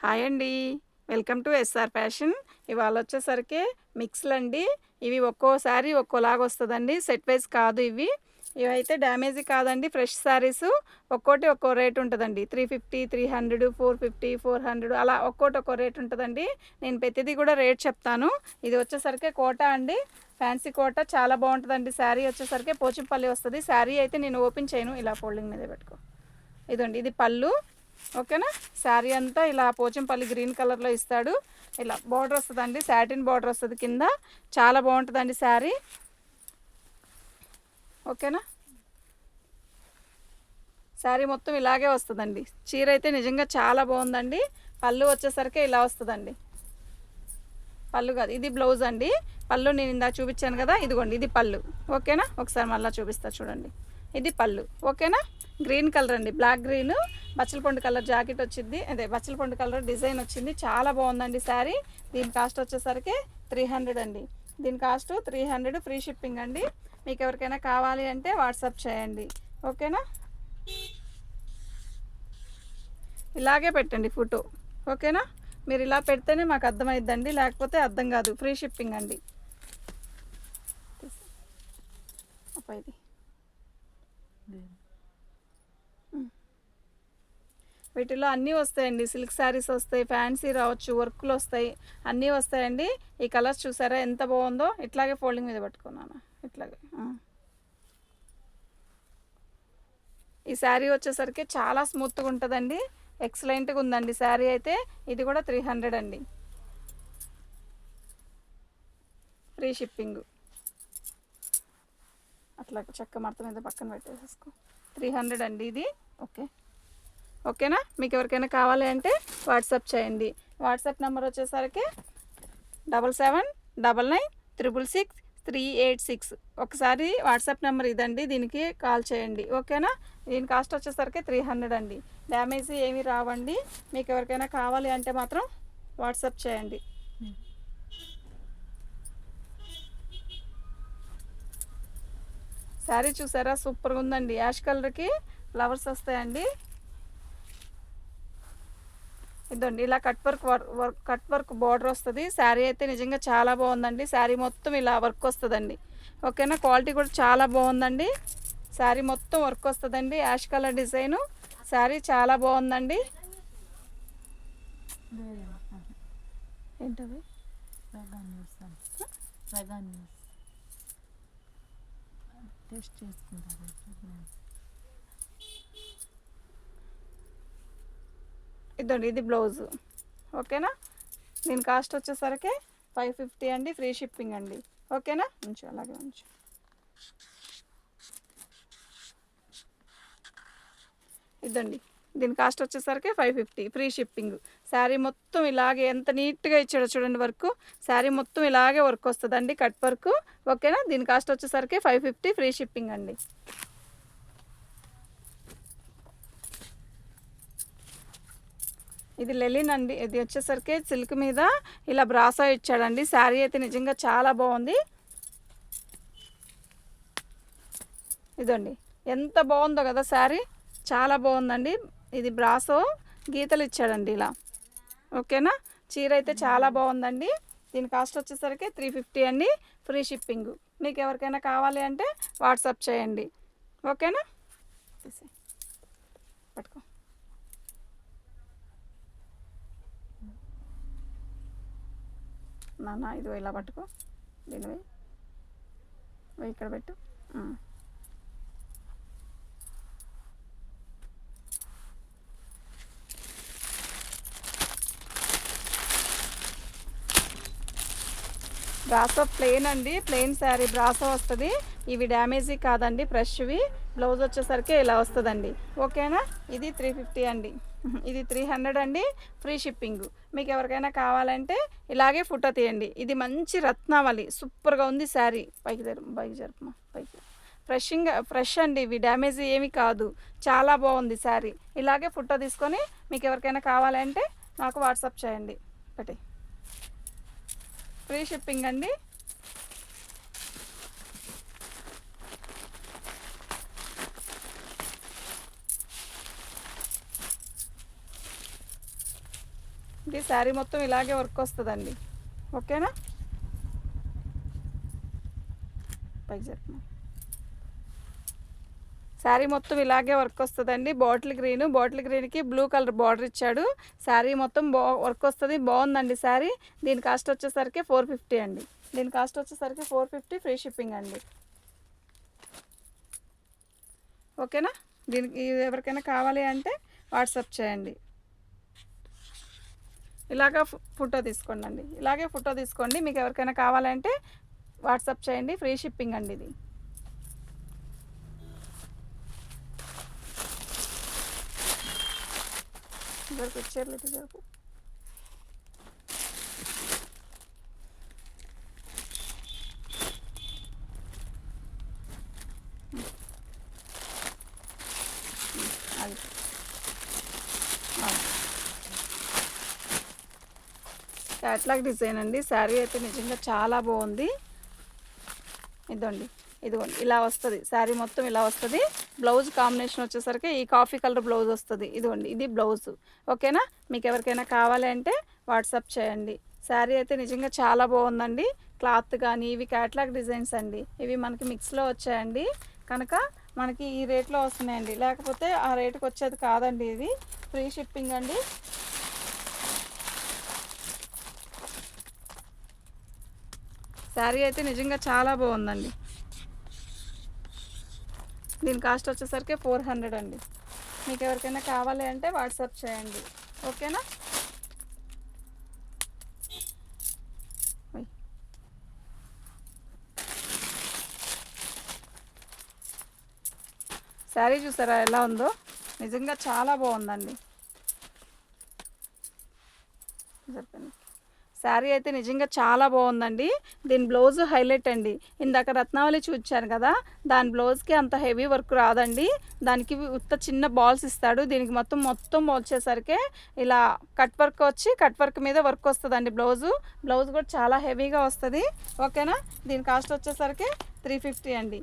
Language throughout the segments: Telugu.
హాయ్ అండి. Welcome to SR fashion. ఇవాళ వచ్చేసరికి మిక్స్‌లండి. ఇవి ఒక్కోసారి ఒక్కోలాగా వస్తదండి. సెట్ వైస్ కాదు ఇవి. ఇవైతే డ్యామేజీ కాదండి. ఫ్రెష్ శారీసు. ఒక్కోటి ఒక్కో రేట్ ఉంటదండి. 350, 300, 450, 400 అలా ఒక్కోటి ఒక్కో రేట్ ఉంటదండి. నేను ప్రతిదీ కూడా రేట్ చెప్తాను. ఇది వచ్చేసరికి కోటా అండి. ఫ్యాన్సీ కోటా చాలా బాగుంటదండి. శారీ వచ్చేసరికి పోచంపల్లి వస్తది. శారీ అయితే నేను ఓపెన్ చేయను. ఇలా ఫోల్డింగ్ మీదే పెట్టుకో. ఇదండి ఇది పళ్ళు. ఓకేనా. శారీ అంతా ఇలా పోచంపల్లి గ్రీన్ కలర్లో ఇస్తాడు. ఇలా బార్డర్ వస్తుందండి. సాటిన్ బార్డర్ వస్తుంది కింద. చాలా బాగుంటుందండి శారీ. ఓకేనా. శారీ మొత్తం ఇలాగే వస్తుందండి. చీర అయితే నిజంగా చాలా బాగుందండి. పళ్ళు వచ్చేసరికి ఇలా వస్తుందండి. పళ్ళు కాదు, ఇది బ్లౌజ్ అండి. పళ్ళు నేను ఇందాక చూపించాను కదా, ఇదిగోండి ఇది పళ్ళు. ఓకేనా. ఒకసారి మళ్ళీ చూపిస్తా చూడండి. ఇది పళ్ళు. ఓకేనా. గ్రీన్ కలర్ అండి, బ్లాక్ గ్రీన్ బచ్చలపండు కలర్ జాకెట్ వచ్చింది. అదే బచ్చలపండు కలర్ డిజైన్ వచ్చింది. చాలా బాగుందండి శారీ. దీని కాస్ట్ వచ్చేసరికి 300 అండి. దీని కాస్ట్ 300, ఫ్రీ షిప్పింగ్ అండి. మీకు ఎవరికైనా కావాలి అంటే వాట్సాప్ చేయండి. ఓకేనా. ఇలాగే పెట్టండి ఫోటో. ఓకేనా. మీరు ఇలా పెడితేనే మాకు అర్థమైద్దండి, లేకపోతే అర్థం కాదు. ఫ్రీ షిప్పింగ్ అండి. ఇది వీటిలో అన్నీ వస్తాయండి. సిల్క్ శారీస్ వస్తాయి, ఫ్యాన్సీ రావచ్చు, వర్క్లు వస్తాయి, అన్నీ వస్తాయండి. ఈ కలర్స్ చూసారా ఎంత బాగుందో. ఇట్లాగే ఫోల్డింగ్ మీద పట్టుకున్నాను. ఇట్లాగే ఈ శారీ వచ్చేసరికి చాలా స్మూత్గా ఉంటుందండి. ఎక్సలెంట్గా ఉందండి శారీ అయితే. ఇది కూడా 300 అండి. Free shipping. అట్లా చక్క మడత మీద పక్కన పెట్టేసేసుకో. 300 అండి ఇది. ఓకే. ఓకేనా. మీకు ఎవరికైనా కావాలి అంటే వాట్సాప్ చేయండి. వాట్సాప్ నెంబర్ వచ్చేసరికి 7799966386. ఒకసారి వాట్సాప్ నెంబర్ ఇదండి, దీనికి కాల్ చేయండి. ఓకేనా. దీని కాస్ట్ వచ్చేసరికి 300 అండి. డ్యామేజ్ ఏమీ రావండి. మీకు ఎవరికైనా కావాలి అంటే మాత్రం వాట్సాప్ చేయండి. శారీ చూసారా సూపర్గా ఉందండి. యాష్ కలర్కి ఫ్లవర్స్ వస్తాయండి. ఇదండి ఇలా కట్ వర్క్ బార్డర్ వస్తుంది. శారీ అయితే నిజంగా చాలా బాగుందండి. శారీ మొత్తం ఇలా వర్క్ వస్తుందండి. ఓకేనా. క్వాలిటీ కూడా చాలా బాగుందండి. శారీ మొత్తం వర్క్ వస్తుందండి. Ash colour design. శారీ చాలా బాగుందండి. ఏంటవి టెస్ట్ చేసుకుంటారు. ఇదండి ఇది బ్లౌజు. ఓకేనా. దీని కాస్ట్ వచ్చేసరికి 550 అండి. ఫ్రీ షిప్పింగ్ అండి. ఓకేనా. ఉంచు, అలాగే ఉంచు. ఇదండి దీని కాస్ట్ వచ్చేసరికి 550, ఫ్రీ షిప్పింగ్. శారీ మొత్తం ఇలాగే ఎంత నీట్గా ఇచ్చాడో చూడండి వర్క్. శారీ మొత్తం ఇలాగే వర్క్ వస్తుందండి, కట్ వర్క్. ఓకేనా. దీని కాస్ట్ వచ్చేసరికి 550, ఫ్రీ షిప్పింగ్ అండి. ఇది లెలిన్ అండి. ఇది వచ్చేసరికి సిల్క్ మీద ఇలా బ్రాసో ఇచ్చాడండి. శారీ అయితే నిజంగా చాలా బాగుంది. ఇదండి ఎంత బాగుందో కదా శారీ. చాలా బాగుందండి. ఇది బ్రాసో గీతలు ఇచ్చాడండి ఇలా. ఓకేనా. చీర అయితే చాలా బాగుందండి. దీని కాస్ట్ వచ్చేసరికి 350 అండి. Free shipping. మీకు ఎవరికైనా కావాలి అంటే వాట్సాప్ చేయండి. ఓకేనా. పట్టుకో. నాన్న ఇది ఇలా పట్టుకో. దీనివి ఇక్కడ పెట్టు. బ్రాసో ప్లెయిన్ అండి. ప్లెయిన్ శారీ బ్రాసో వస్తుంది. ఇవి డ్యామేజీ కాదండి, ఫ్రెష్వి. బ్లౌజ్ వచ్చేసరికి ఇలా వస్తుందండి. ఓకేనా. ఇది 350 అండి. ఇది 300 అండి. Free shipping. మీకు ఎవరికైనా కావాలంటే ఇలాగే ఫోటో తీయండి. ఇది మంచి రత్నావళి, సూపర్గా ఉంది శారీ. పైకి జరుపుమా, పైకి. ఫ్రెష్ అండి. ఇవి డ్యామేజీ ఏమి కాదు. చాలా బాగుంది శారీ. ఇలాగే ఫోటో తీసుకొని మీకు ఎవరికైనా కావాలంటే నాకు వాట్సాప్ చేయండి. ఒకటి ఫ్రీ షిప్పింగ్ అండి. ఇది శారీ మొత్తం ఇలాగే వర్క్ వస్తుందండి. ఓకేనా? పైకి చెప్పు. శారీ మొత్తం ఇలాగే వర్క్ వస్తుందండి. బాటిల్ గ్రీన్కి బ్లూ కలర్ బార్డర్ ఇచ్చాడు. శారీ మొత్తం వర్క్ వస్తుంది. బాగుందండి శారీ. దీని కాస్ట్ వచ్చేసరికి 450 అండి. దీని కాస్ట్ వచ్చేసరికి 450 ఫ్రీ షిప్పింగ్ అండి. ఓకేనా? దీనికి ఎవరికైనా కావాలి అంటే వాట్సాప్ చేయండి. ఇలాగా ఫోటో తీసుకోండి అండి. ఇలాగే ఫోటో తీసుకోండి. మీకు ఎవరికైనా కావాలంటే వాట్సాప్ చేయండి. ఫ్రీ షిప్పింగ్ అండి ఇది. ఇద్దరికి వచ్చారు జరుపు. అది క్యాట్లాగ్ డిజైన్ అండి. శారీ అయితే నిజంగా చాలా బాగుంది. ఇదిగోండి ఇలా వస్తుంది. శారీ మొత్తం ఇలా వస్తుంది. బ్లౌజ్ కాంబినేషన్ వచ్చేసరికి ఈ కాఫీ కలర్ బ్లౌజ్ వస్తుంది. ఇదిగోండి ఇది బ్లౌజ్. ఓకేనా? మీకు ఎవరికైనా కావాలి అంటే వాట్సాప్ చేయండి. శారీ అయితే నిజంగా చాలా బాగుందండి. క్లాత్ కానీ ఇవి క్యాట్లాగ్ డిజైన్స్ అండి. ఇవి మనకి మిక్స్లో వచ్చాయండి కనుక మనకి ఈ రేట్లో వస్తున్నాయండి. లేకపోతే ఆ రేటుకి వచ్చేది కాదండి. ఇది ఫ్రీ షిప్పింగ్ అండి. శారీ అయితే నిజంగా చాలా బాగుందండి. దీని కాస్ట్ వచ్చేసరికి 400 అండి. మీకు ఎవరికైనా కావాలి అంటే వాట్సాప్ చేయండి. ఓకేనా? శారీ చూసారా ఎలా ఉందో? నిజంగా చాలా బాగుందండి. శారీ అయితే నిజంగా చాలా బాగుందండి. దీని బ్లౌజ్ హైలైట్ అండి. ఇందాక రత్నావళి చూపించాను కదా, దాని బ్లౌజ్కి అంత హెవీ వర్క్ రాదండి. దానికి ఉత్త చిన్న బాల్స్ ఇస్తాడు. దీనికి మొత్తం వచ్చేసరికి ఇలా కట్ వర్క్ మీద వర్క్ వస్తుందండి. బ్లౌజ్ కూడా చాలా హెవీగా వస్తుంది. ఓకేనా? దీని కాస్ట్ వచ్చేసరికి 350 అండి.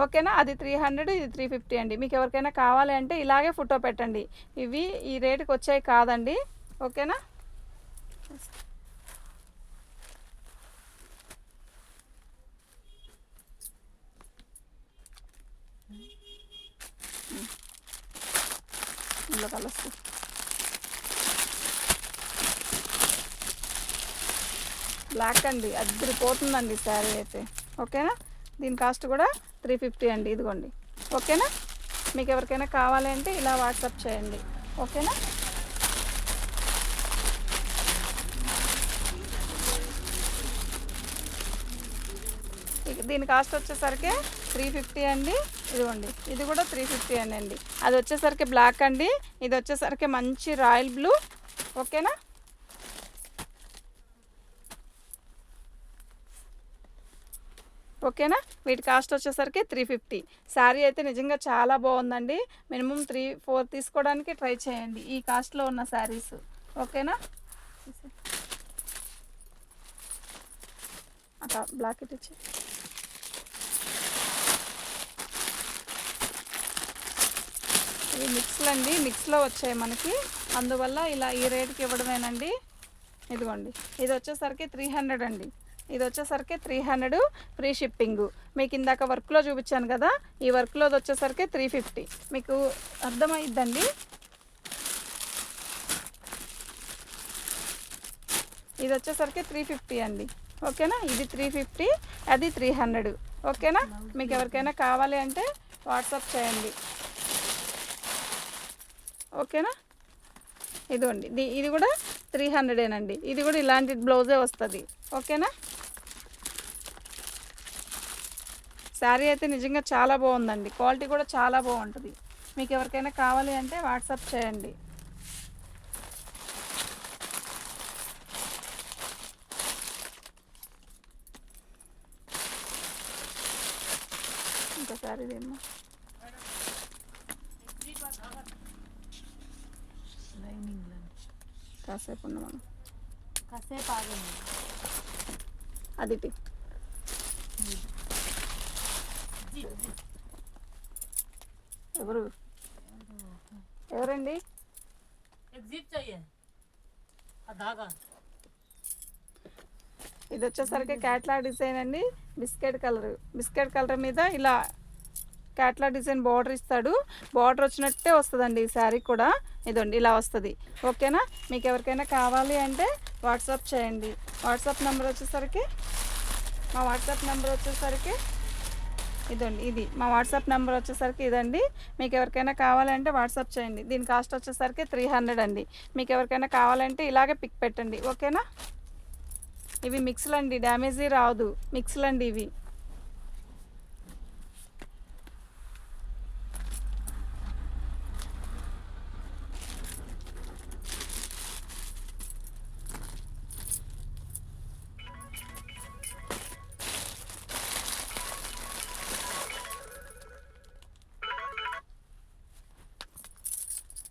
ఓకేనా? అది 300, ఇది 350 అండి. మీకు ఎవరికైనా కావాలి అంటే ఇలాగే ఫోటో పెట్టండి. ఇవి ఈ రేటుకి వచ్చాయి కాదండి. ఓకేనా? ఇందులో కలర్స్ బ్లాక్ అండి. అదిరిపోతుందండి శారీ అయితే. ఓకేనా? దీని కాస్ట్ కూడా 350 అండి. ఇదిగోండి. ఓకేనా? మీకు ఎవరికైనా కావాలి అంటే ఇలా వాట్సాప్ చేయండి. ఓకేనా? దీని కాస్ట్ వచ్చేసరికి 350 అండి. ఇదిగోండి ఇది కూడా 350 అండి. అది వచ్చేసరికి బ్లాక్ అండి. ఇది వచ్చేసరికి మంచి రాయల్ బ్లూ. ఓకేనా? ఓకేనా? వీటి కాస్ట్ వచ్చేసరికి 350. శారీ అయితే నిజంగా చాలా బాగుందండి. మినిమం 3-4 తీసుకోవడానికి ట్రై చేయండి ఈ కాస్ట్లో ఉన్న శారీస్. ఓకేనా? అట్లా బ్లాక్ ఇట్ ఇచ్చి ఇవి మిక్స్లు అండి. మిక్స్లో వచ్చాయి మనకి, అందువల్ల ఇలా ఈ రేటుకి ఇవ్వడమేనండి. ఇదిగోండి ఇది వచ్చేసరికి 300 అండి. ఇది వచ్చేసరికి 300 ఫ్రీ షిప్పింగ్. మీకు ఇందాక వర్క్లో చూపించాను కదా, ఈ వర్క్లో వచ్చేసరికి 350. మీకు అర్థమైద్దండి. ఇది వచ్చేసరికి 350 అండి. ఓకేనా? ఇది 350, అది 300. ఓకేనా? మీకు ఎవరికైనా కావాలి అంటే వాట్సాప్ చేయండి. ఓకేనా? ఇదిగోండి ఇది కూడా 300ఏనండి. ఇది కూడా ఇలాంటి బ్లౌజే వస్తుంది. ఓకేనా? శారీ అయితే నిజంగా చాలా బాగుందండి. క్వాలిటీ కూడా చాలా బాగుంటుంది. మీకు ఎవరికైనా కావాలి అంటే వాట్సాప్ చేయండి. ఇంకా శారీ ఏమో కాసేపు ఉన్న మనం కాసేపు ఆగండి. అది ఎవరండి? ఇది వచ్చేసరికి క్యాట్లాగ్ డిజైన్ అండి. బిస్కెట్ కలర్ మీద ఇలా క్యాట్లాగ్ డిజైన్ బార్డర్ ఇస్తాడు. బార్డర్ వచ్చినట్టే వస్తుందండి ఈ శారీ కూడా. ఇదండి ఇలా వస్తుంది. ఓకేనా, మీకు ఎవరికైనా కావాలి అంటే వాట్సాప్ చేయండి. వాట్సాప్ నెంబర్ వచ్చేసరికి ఇదండి, మా వాట్సాప్ నెంబర్ వచ్చేసరికి ఇదండి. మీకు ఎవరికైనా కావాలంటే వాట్సాప్ చేయండి. దీని కాస్ట్ వచ్చేసరికి 300 అండి. మీకు ఎవరికైనా కావాలంటే ఇలాగే పిక్ పెట్టండి. ఓకేనా, ఇవి మిక్స్లు అండి, డ్యామేజీ రాదు. మిక్స్లు అండి ఇవి.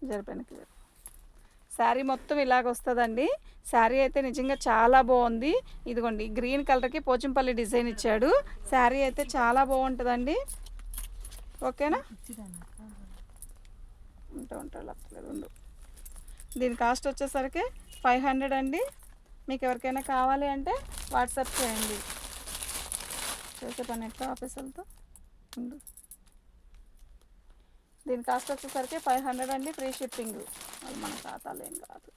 జరిపోయినకి శారీ మొత్తం ఇలాగ వస్తుందండి. శారీ అయితే నిజంగా చాలా బాగుంది. ఇదిగోండి గ్రీన్ కలర్కి పోచంపల్లి డిజైన్ ఇచ్చాడు. శారీ అయితే చాలా బాగుంటుందండి. ఓకేనా, ఉండు. దీని కాస్ట్ వచ్చేసరికి 500 అండి. మీకు ఎవరికైనా కావాలి అంటే వాట్సాప్ చేయండి. చేసే పని ఎట్లా ఆఫీసులతో ఉండు. దీని కాస్ట్ వచ్చేసరికి 500 అండి. Free shipping. అది మన ఖాతాలో ఏం కాదు.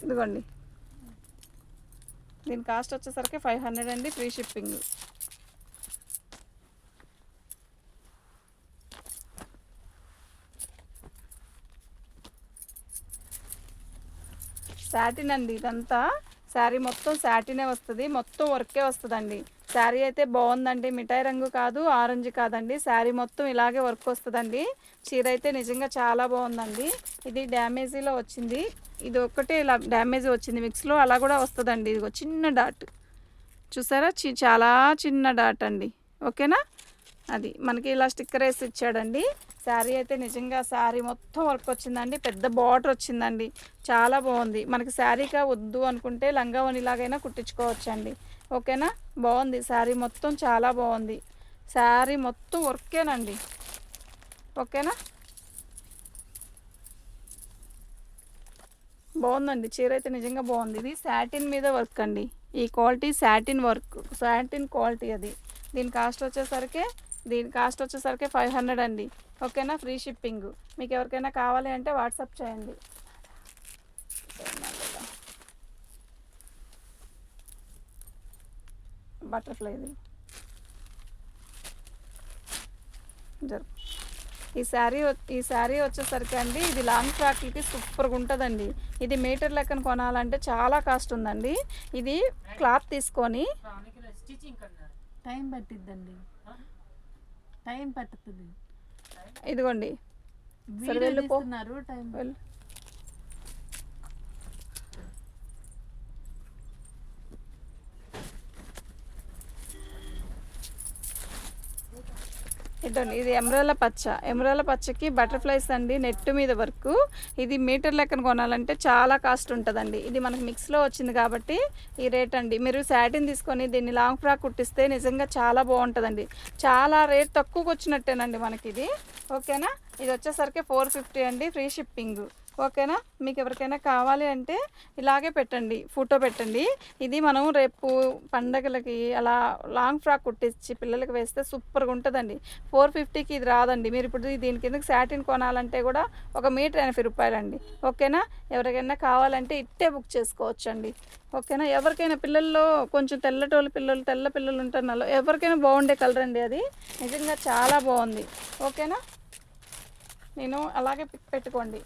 ఇదిగోండి, దీని కాస్ట్ వచ్చేసరికి 500 అండి. Free shipping. సాటిన్ అండి ఇదంతా. శారీ మొత్తం శాటినే వస్తుంది. మొత్తం వర్కే వస్తుందండి. శారీ అయితే బాగుందండి. మిఠాయి రంగు కాదు, ఆరెంజ్ కాదండి. శారీ మొత్తం ఇలాగే వర్క్ వస్తుందండి. చీర అయితే నిజంగా చాలా బాగుందండి. ఇది డ్యామేజీలో వచ్చింది. ఇది ఒక్కటే ఇలా డ్యామేజ్ వచ్చింది. మిక్స్లో అలా కూడా వస్తుందండి. ఇదిగో చిన్న డాట్ చూసారా, చాలా చిన్న డాట్ అండి. ఓకేనా, అది మనకి ఇలా స్టిక్కర్ వేసి ఇచ్చాడండి. శారీ అయితే నిజంగా శారీ మొత్తం వర్క్ వచ్చిందండి. పెద్ద బార్డర్ వచ్చిందండి. చాలా బాగుంది. మనకి శారీగా వద్దు అనుకుంటే లంగావని ఇలాగైనా కుట్టించుకోవచ్చండి. ఓకేనా, బాగుంది. శారీ మొత్తం చాలా బాగుంది. శారీ మొత్తం వర్కేనండి. ఓకేనా, బాగుందండి. చీర అయితే నిజంగా బాగుంది. ఇది శాటిన్ మీద వర్క్ అండి. ఈ quality satin work, satin quality అది. దీని కాస్ట్ వచ్చేసరికి 500 అండి. ఓకేనా, ఫ్రీ షిప్పింగ్. మీకు ఎవరికైనా కావాలి అంటే వాట్సాప్ చేయండి. బటర్ఫ్లైది ఈ శారీ వచ్చేసరికి అండి, ఇది లాంగ్ ఫ్రాక్లకి సూపర్గా ఉంటుందండి. ఇది మీటర్ లెక్కన కొనాలంటే చాలా కాస్ట్ ఉందండి. ఇది క్లాత్ తీసుకొని టైం పట్టిద్దండి, టైం పట్టుతుంది. ఇదిగోండి సరే వెళ్ళిపోతున్నారు. టైం ఇదండి, ఇది ఎమరాల పచ్చకి బటర్ఫ్లైస్ అండి. నెట్ మీద వర్క్. ఇది మీటర్ లెక్కన కొనాలంటే చాలా కాస్ట్ ఉంటుందండి. ఇది మనకి మిక్స్లో వచ్చింది కాబట్టి ఈ రేట్ అండి. మీరు శాటిన్ తీసుకొని దీన్ని లాంగ్ ఫ్రాక్ కుట్టిస్తే నిజంగా చాలా బాగుంటుందండి. చాలా రేట్ తక్కువకి వచ్చినట్టేనండి మనకి ఇది. ఓకేనా, ఇది వచ్చేసరికి 450 అండి. Free shipping. ఓకేనా, మీకు ఎవరికైనా కావాలి అంటే ఇలాగే పెట్టండి, ఫోటో పెట్టండి. ఇది మనం రేపు పండగలకి అలా లాంగ్ ఫ్రాక్ కుట్టించి పిల్లలకి వేస్తే సూపర్గా ఉంటుందండి. 450కి ఇది రాదండి. మీరు ఇప్పుడు దీని కిందకి శాటిన్ కొనాలంటే కూడా 1 మీటర్ 80 రూపాయలండి. ఓకేనా, ఎవరికైనా కావాలంటే ఇట్టే బుక్ చేసుకోవచ్చండి. ఓకేనా, ఎవరికైనా పిల్లల్లో కొంచెం తెల్ల పిల్లలు ఉంటున్నారు, ఎవరికైనా బాగుండే కలర్ అండి అది. నిజంగా చాలా బాగుంది. ఓకేనా, నేను అలాగే పిక్ పెట్టుకోండి.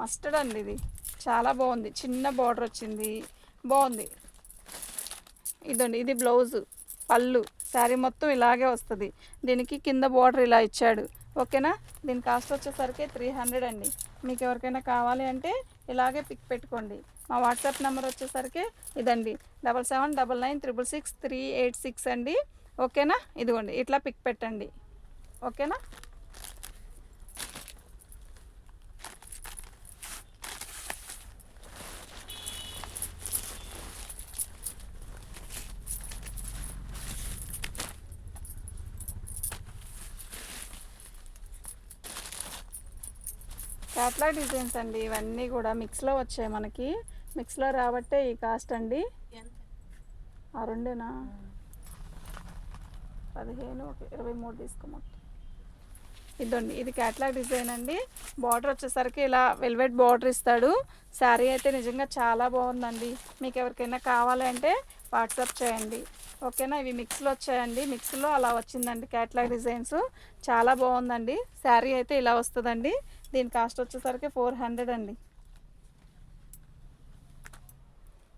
మస్టర్డ్ అండి, ఇది చాలా బాగుంది. చిన్న బార్డర్ వచ్చింది, బాగుంది. ఇదండి, ఇది బ్లౌజు, పళ్ళు. శారీ మొత్తం ఇలాగే వస్తుంది. దీనికి కింద బార్డర్ ఇలా ఇచ్చాడు. ఓకేనా, దీని కాస్ట్ వచ్చేసరికి 300 అండి. మీకు ఎవరికైనా కావాలి అంటే ఇలాగే పిక్ పెట్టుకోండి. మా వాట్సాప్ నెంబర్ వచ్చేసరికి ఇదండి, 7799666386 అండి. ఓకేనా, ఇదిగోండి ఇట్లా పిక్ పెట్టండి. ఓకేనా. క్యాట్లాగ్ డిజైన్స్ అండి ఇవన్నీ కూడా మిక్స్లో వచ్చాయి మనకి. మిక్స్లో రాబట్టే ఈ కాస్ట్ అండి. ఆ రెండేనా? 15 ఒక 23 తీసుకోమొత్తం. ఇదండి, ఇది క్యాట్లాగ్ డిజైన్ అండి. బార్డర్ వచ్చేసరికి ఇలా వెల్వెట్ బార్డర్ ఇస్తాడు. శారీ అయితే నిజంగా చాలా బాగుందండి. మీకు ఎవరికైనా కావాలి అంటే వాట్సాప్ చేయండి, ఓకేనా. ఇవి మిక్స్లో వచ్చాయండి, మిక్స్లో అలా వచ్చిందండి క్యాట్లాగ్ డిజైన్స్. చాలా బాగుందండి. శారీ అయితే ఇలా వస్తుందండి. దీని కాస్ట్ వచ్చేసరికి 400 అండి.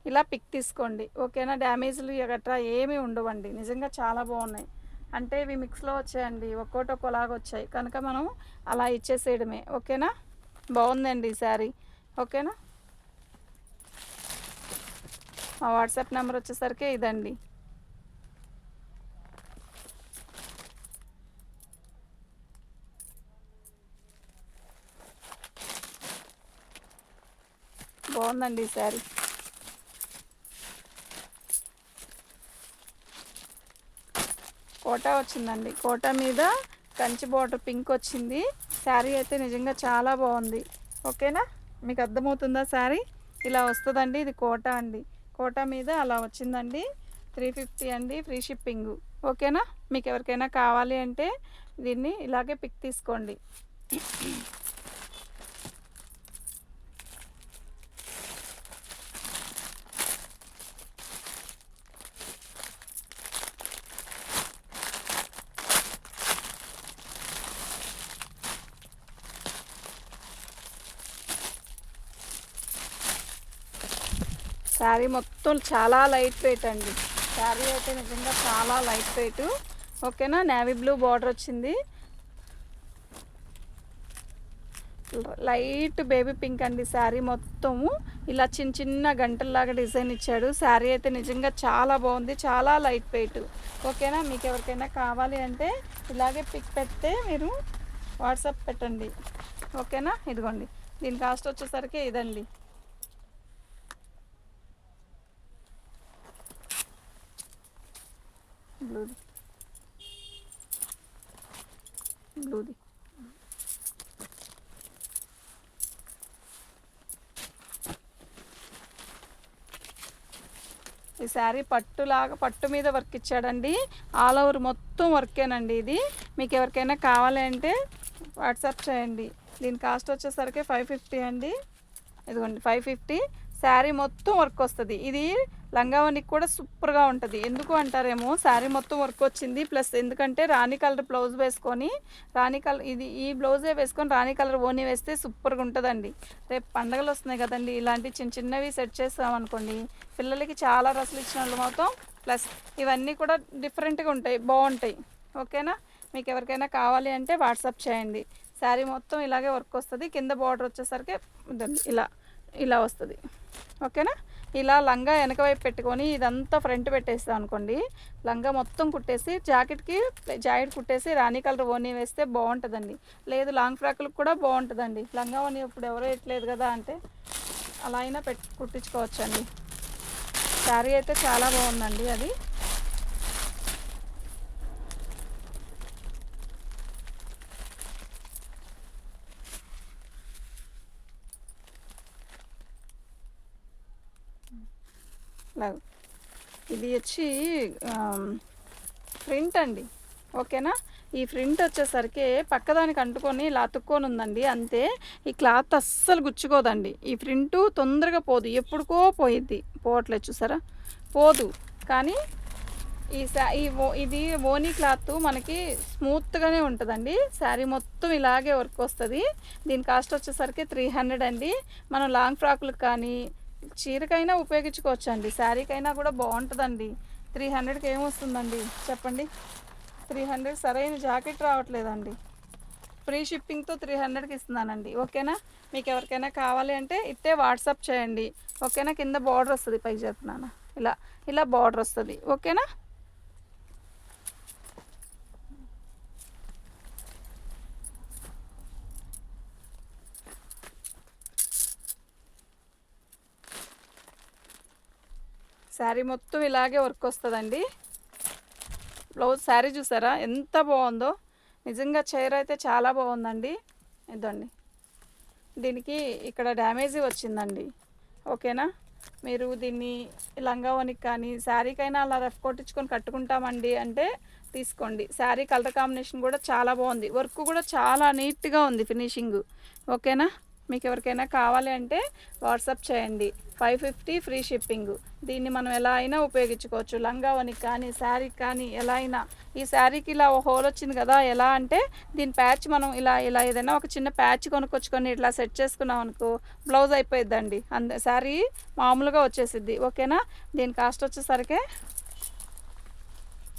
ఇలా పిక్ తీసుకోండి, ఓకేనా. డ్యామేజ్లు గట్రా ఏమీ ఉండవండి. నిజంగా చాలా బాగున్నాయి. అంటే ఇవి మిక్స్లో వచ్చాయండి, ఒక్కోటి ఒక్కోలాగా వచ్చాయి కనుక మనం అలా ఇచ్చేసేయడమే, ఓకేనా. బాగుందండి ఈ శారీ, ఓకేనా. మా వాట్సాప్ నెంబర్ వచ్చేసరికి ఇదండి. బాగుందండి ఈ శారీ. కోటా వచ్చిందండి, కోటా మీద కంచి బార్డర్ పింక్ వచ్చింది. శారీ అయితే నిజంగా చాలా బాగుంది, ఓకేనా. మీకు అర్థమవుతుందా శారీ? ఇలా వస్తుందండి. ఇది కోటా అండి, కోటా మీద అలా వచ్చిందండి. 350 అండి, ఫ్రీ షిప్పింగ్, ఓకేనా. మీకు ఎవరికైనా కావాలి అంటే దీన్ని ఇలాగే పిక్ తీసుకోండి. శారీ మొత్తం చాలా లైట్ వెయిట్ అండి. శారీ అయితే నిజంగా చాలా లైట్ వెయిట్, ఓకేనా. నేవీ బ్లూ బార్డర్ వచ్చింది, లైట్ బేబీ పింక్ అండి. శారీ మొత్తము ఇలా చిన్న చిన్న గంటల్లాగా డిజైన్ ఇచ్చాడు. శారీ అయితే నిజంగా చాలా బాగుంది, చాలా లైట్ వెయిట్, ఓకేనా. మీకు ఎవరికైనా కావాలి అంటే ఇలాగే పిక్ పెడితే మీరు వాట్సాప్ పెట్టండి, ఓకేనా. ఇదిగోండి, దీని కాస్ట్ వచ్చేసరికి ఇదండి. బ్లూది, బ్లూది. ఈ శారీ పట్టులాగా పట్టు మీద వర్క్ ఇచ్చాడండి. ఆల్ ఓవర్ మొత్తం వర్కేనండి ఇది. మీకు ఎవరికైనా కావాలి అంటే వాట్సాప్ చేయండి. దీని కాస్ట్ వచ్చేసరికి 550 అండి. ఇదిగోండి 550. శారీ మొత్తం వర్క్ వస్తుంది. ఇది లంగావనికి కూడా సూపర్గా ఉంటుంది. ఎందుకు అంటారేమో, శారీ మొత్తం వర్క్ వచ్చింది. ప్లస్ ఎందుకంటే రాణి కలర్ బ్లౌజ్ వేసుకొని, రాణి కలర్ ఇది ఈ బ్లౌజే వేసుకొని రాణి కలర్ ఓని వేస్తే సూపర్గా ఉంటుందండి. రేపు పండగలు వస్తున్నాయి కదండి, ఇలాంటి చిన్న చిన్నవి సెట్ చేస్తామనుకోండి పిల్లలకి చాలా డ్రెస్సులు ఇచ్చిన వాళ్ళం అవుతాం. ప్లస్ ఇవన్నీ కూడా డిఫరెంట్గా ఉంటాయి, బాగుంటాయి, ఓకేనా. మీకు ఎవరికైనా కావాలి అంటే వాట్సాప్ చేయండి. శారీ మొత్తం ఇలాగే వర్క్ వస్తుంది. కింద బార్డర్ వచ్చేసరికి ఇలా ఇలా వస్తుంది, ఓకేనా. ఇలా లంగా వెనక వైపు పెట్టుకొని ఇదంతా ఫ్రంట్ పెట్టేస్తాం అనుకోండి, లంగా మొత్తం కుట్టేసి జాకెట్కి జాకెట్ కుట్టేసి రాణి కలర్ ఓనీ వేస్తే బాగుంటుందండి. లేదు లాంగ్ ఫ్రాక్లకు కూడా బాగుంటుందండి. లంగా ఓనీ ఇప్పుడు ఎవరో ఇట్లేదు కదా అంటే అలా అయినా కుట్టించుకోవచ్చండి. శారీ అయితే చాలా బాగుందండి అది. ఇది వచ్చి ప్రింట్ అండి, ఓకేనా. ఈ ప్రింట్ వచ్చేసరికి పక్కదానికి అంటుకొని ఇలా అతుక్కొని ఉందండి, అంతే. ఈ క్లాత్ అస్సలు గుచ్చుకోదండి. ఈ ప్రింట్ తొందరగా పోదు, ఎప్పుడుకో పోయిద్ది, పోవట్లేదు చూసారా, పోదు. కానీ ఇది ఓనీ క్లాత్ మనకి స్మూత్గానే ఉంటుందండి. శారీ మొత్తం ఇలాగే వర్క్ వస్తుంది. దీని కాస్ట్ వచ్చేసరికి 300 అండి. మనం లాంగ్ ఫ్రాకులకు కానీ చీరకైనా ఉపయోగించుకోవచ్చు అండి, శారీకైనా కూడా బాగుంటుందండి. 300కి ఏమొస్తుందండి చెప్పండి. 300 సరైన జాకెట్ రావట్లేదండి. ఫ్రీ షిప్పింగ్తో 300కి ఇస్తున్నానండి, ఓకేనా. మీకు ఎవరికైనా కావాలి అంటే ఇట్టే వాట్సాప్ చేయండి, ఓకేనా. కింద బార్డర్ వస్తుంది, పైకి చెప్తున్నాను, ఇలా ఇలా బార్డర్ వస్తుంది, ఓకేనా. శారీ మొత్తం ఇలాగే వర్క్ వస్తుందండి. బ్లౌజ్ శారీ చూసారా ఎంత బాగుందో, నిజంగా చీర అయితే చాలా బాగుందండి. ఇదండి దీనికి ఇక్కడ డ్యామేజీ వచ్చిందండి. ఓకేనా, మీరు దీన్ని లంగావోనికి కానీ శారీకైనా అలా రఫ్ కొట్టించుకొని కట్టుకుంటామండి అంటే తీసుకోండి. శారీ కలర్ కాంబినేషన్ కూడా చాలా బాగుంది, వర్క్ కూడా చాలా నీట్గా ఉంది ఫినిషింగ్. ఓకేనా, మీకు ఎవరికైనా కావాలి అంటే వాట్సాప్ చేయండి. 550 ఫ్రీ షిప్పింగ్. దీన్ని మనం ఎలా అయినా ఉపయోగించుకోవచ్చు, లంగావోనికి కానీ శారీకి కానీ ఎలా అయినా. ఈ శారీకి ఇలా ఒక హోల్ వచ్చింది కదా, ఎలా అంటే దీని ప్యాచ్ మనం ఇలా ఇలా ఏదైనా ఒక చిన్న ప్యాచ్ కొనుక్కొచ్చుకొని ఇట్లా సెట్ చేసుకున్నాం అనుకో బ్లౌజ్ అయిపోయిద్దండి. శారీ మామూలుగా వచ్చేసిద్ది. ఓకేనా, దీని కాస్ట్ వచ్చేసరికి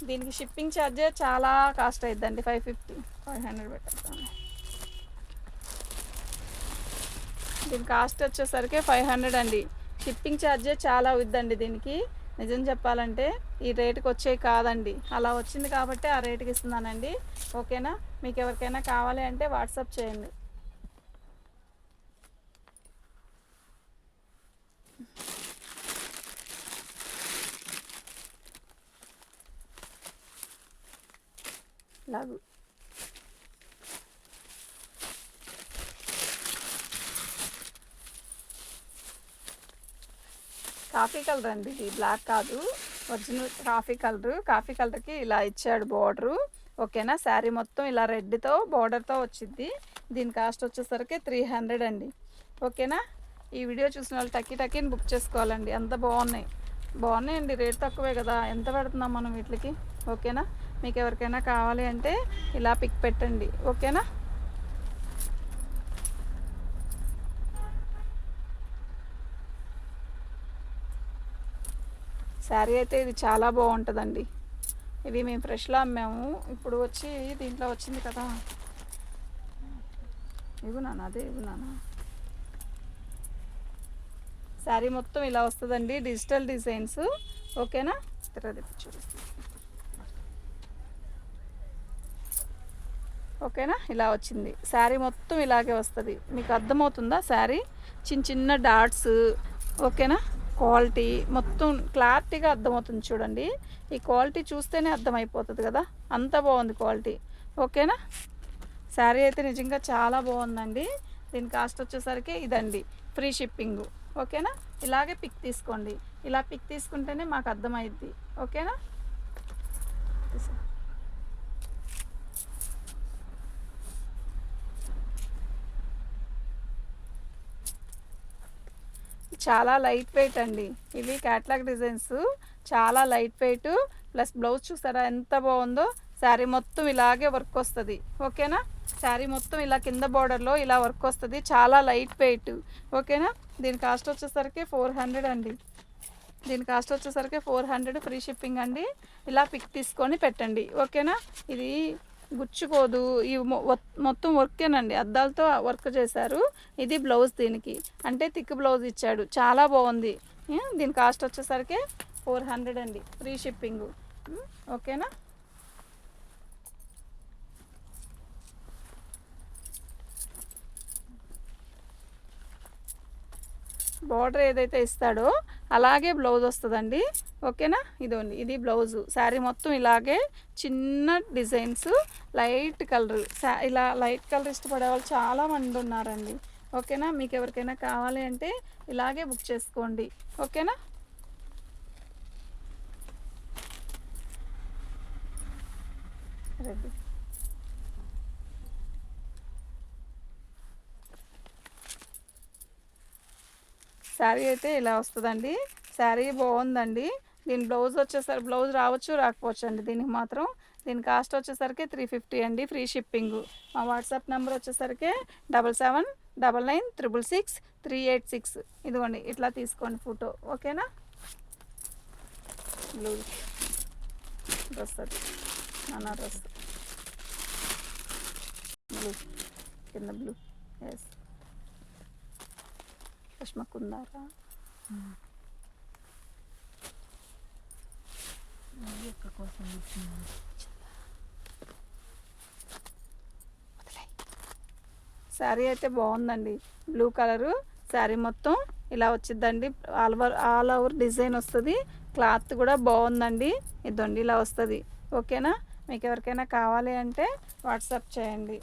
దీనికి షిప్పింగ్ ఛార్జే చాలా కాస్ట్ అయిద్దండి. 500 పెట్టేస్తాను. దీని కాస్ట్ వచ్చేసరికి 500 అండి. షిప్పింగ్ ఛార్జే చాలా అవుద్దండి దీనికి. నిజం చెప్పాలంటే ఈ రేటుకి వచ్చేవి కాదండి, అలా వచ్చింది కాబట్టి ఆ రేటుకి ఇస్తున్నానండి. ఓకేనా, మీకు ఎవరికైనా కావాలి అంటే వాట్సాప్ చేయండి. లాగు కాఫీ కలర్ అండి, ఇది బ్లాక్ కాదు, ఒరిజినల్ కాఫీ కలరు. కాఫీ కలర్కి ఇలా ఇచ్చాడు బోర్డరు. ఓకేనా, శారీ మొత్తం ఇలా రెడ్తో బోర్డర్తో వచ్చింది. దీని కాస్ట్ వచ్చేసరికి 300 అండి. ఓకేనా, ఈ వీడియో చూసిన వాళ్ళు టక్కీని బుక్ చేసుకోవాలండి. అంత బాగున్నాయండి, రేట్ తక్కువే కదా, ఎంత పెడుతున్నాం మనం వీటికి. ఓకేనా, మీకు ఎవరికైనా కావాలి అంటే ఇలా పిక్ పెట్టండి. ఓకేనా, శారీ అయితే ఇది చాలా బాగుంటుందండి. ఇవి మేము ఫ్రెష్లో అమ్మాము, ఇప్పుడు వచ్చి దీంట్లో వచ్చింది కదా. అదే శారీ మొత్తం ఇలా వస్తుందండి, డిజిటల్ డిజైన్స్. ఓకేనా, ఓకేనా, ఇలా వచ్చింది. శారీ మొత్తం ఇలాగే వస్తుంది. మీకు అర్థమవుతుందా శారీ? చిన్న డాట్స్. ఓకేనా, క్వాలిటీ మొత్తం క్లారిటీగా అర్థమవుతుంది చూడండి. ఈ క్వాలిటీ చూస్తేనే అర్థమైపోతుంది కదా, అంత బాగుంది క్వాలిటీ. ఓకేనా, శారీ అయితే నిజంగా చాలా బాగుందండి. దీని కాస్ట్ వచ్చేసరికి ఇదండి, ఫ్రీ షిప్పింగ్. ఓకేనా, ఇలాగే పిక్ తీసుకోండి, ఇలా పిక్ తీసుకుంటేనే మాకు అర్థమైద్ది. ఓకేనా, చాలా లైట్ వెయిట్ అండి. ఇవి క్యాట్లాగ్ డిజైన్స్, చాలా లైట్ వెయిట్. ప్లస్ బ్లౌజ్ చూసారా ఎంత బాగుందో. శారీ మొత్తం ఇలాగే వర్క్ వస్తుంది. ఓకేనా, శారీ మొత్తం ఇలా కింద బార్డర్లో ఇలా వర్క్ వస్తుంది, చాలా లైట్ వెయిట్. ఓకేనా, దీని కాస్ట్ వచ్చేసరికి 400 అండి. దీని కాస్ట్ వచ్చేసరికి 400 ఫ్రీ షిప్పింగ్ అండి. ఇలా పిక్ తీసుకొని పెట్టండి. ఓకేనా, ఇది గుచ్చుకోదు, ఇవి మొత్తం వర్కేనండి, అద్దాలతో వర్క్ చేశారు. ఇది బ్లౌజ్, దీనికి అంటే థిక్ బ్లౌజ్ ఇచ్చాడు, చాలా బాగుంది. దీని కాస్ట్ వచ్చేసరికి 400 అండి, ఫ్రీ షిప్పింగ్. ఓకేనా, బార్డర్ ఏదైతే ఇస్తాడో అలాగే బ్లౌజ్ వస్తుందండి. ఓకేనా, ఇదిగోండి, ఇది బ్లౌజు. శారీ మొత్తం ఇలాగే చిన్న డిజైన్స్, లైట్ కలర్. ఇలా లైట్ కలర్ ఇష్టపడే వాళ్ళు చాలామంది ఉన్నారండి. ఓకేనా, మీకు ఎవరికైనా కావాలి అంటే ఇలాగే బుక్ చేసుకోండి. ఓకేనా, రెడీ. శారీ అయితే ఇలా వస్తుందండి. శారీ బాగుందండి. దీని బ్లౌజ్ వచ్చేసరికి బ్లౌజ్ రావచ్చు రాకపోవచ్చు అండి, దీనికి మాత్రం. దీని కాస్ట్ వచ్చేసరికి 350 అండి, ఫ్రీ షిప్పింగ్. మా వాట్సాప్ నెంబర్ వచ్చేసరికి 7799666386. ఇదిగోండి, ఇట్లా తీసుకోండి ఫోటో. ఓకేనా, బ్లూ డ్రెస్, అది నానా డ్రెస్, బ్లూ కింద బ్లూ. ఎస్, కష్మకుందారా. శారీ అయితే బాగుందండి, బ్లూ కలరు. శారీ మొత్తం ఇలా వచ్చిద్దండి, ఆల్ ఓవర్ డిజైన్ వస్తుంది. క్లాత్ కూడా బాగుందండి. ఇదండి ఇలా వస్తుంది. ఓకేనా, మీకు ఎవరికైనా కావాలి అంటే వాట్సాప్ చేయండి.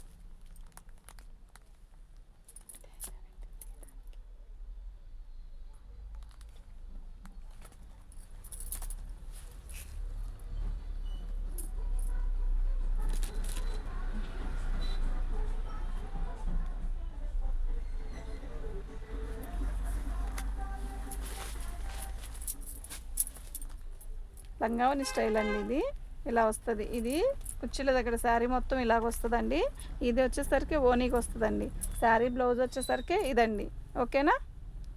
లంగావని స్టైల్ అండి ఇది. ఇలా వస్తుంది. ఇది కుర్చీల దగ్గర శారీ మొత్తం ఇలాగ వస్తుందండి. ఇది వచ్చేసరికి ఓనీకి వస్తుందండి. శారీ బ్లౌజ్ వచ్చేసరికి ఇదండి. ఓకేనా?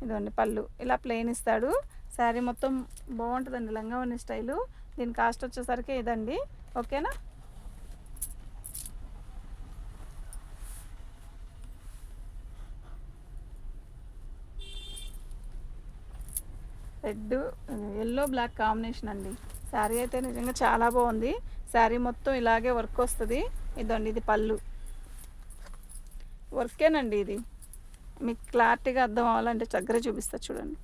ఇదండి పళ్ళు ఇలా ప్లెయిన్ ఇస్తాడు. శారీ మొత్తం బాగుంటుందండి లంగావని స్టైలు. దీని కాస్ట్ వచ్చేసరికి ఇదండి. ఓకేనా? రెడ్ ఎల్లో బ్లాక్ కాంబినేషన్ అండి. శారీ అయితే నిజంగా చాలా బాగుంది. శారీ మొత్తం ఇలాగే వర్క్ వస్తుంది. ఇదండి ఇది పళ్ళు. వర్కేనండి ఇది. మీకు క్లారిటీగా అర్థం అవ్వాలంటే చక్కగా చూపిస్తా చూడండి.